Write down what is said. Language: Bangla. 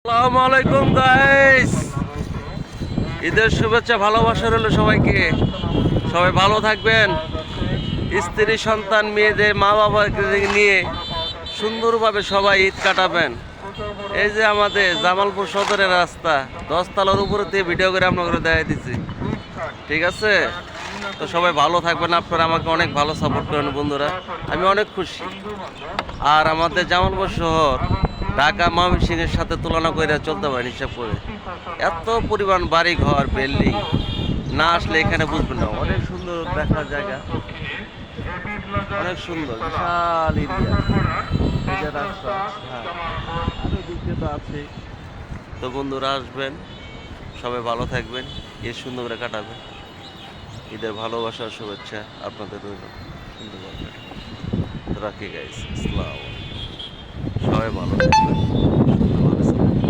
আসসালামু আলাইকুম গাইস, ঈদের শুভেচ্ছা ভালোবাসা রইল সবাইকে। সবাই ভালো থাকবেন, স্ত্রী সন্তান মেয়েদের মা বাবাকে নিয়ে সুন্দরভাবে সবাই ঈদ কাটাবেন। এই যে আমাদের জামালপুর সদরের রাস্তা 10 তলার উপরে দিয়ে ভিডিও করে আপনাকে দেখাই দিচ্ছি, ঠিক আছে? তো সবাই ভালো থাকবেন, আপনারা আমাকে অনেক ভালো সাপোর্ট করেন বন্ধুরা, আমি অনেক খুশি। আর আমাদের জামালপুর শহর ঢাকা ময়মনসিংহের সাথে তুলনা করে চলতে পারেন, হিসাব করে এত পরিমাণ বাড়ি ঘর বিল্ডিং না আসলে এখানে বুঝবেন না। অনেক সুন্দর দেখার জায়গা, অনেক সুন্দর বিশাল এরিয়া। এই যে রাস্তা, হ্যাঁ আরো দিক দিয়ে তো আছে। তো বন্ধুরা আসবেন, সবাই ভালো থাকবেন, ঈদ সুন্দর করে কাটাবেন। ঈদের ভালোবাসার শুভেচ্ছা আপনাদের রইল। সুন্দর রাখি গাইস, আসসালামু আলাইকুম, সবাই ভালো থাকবেন।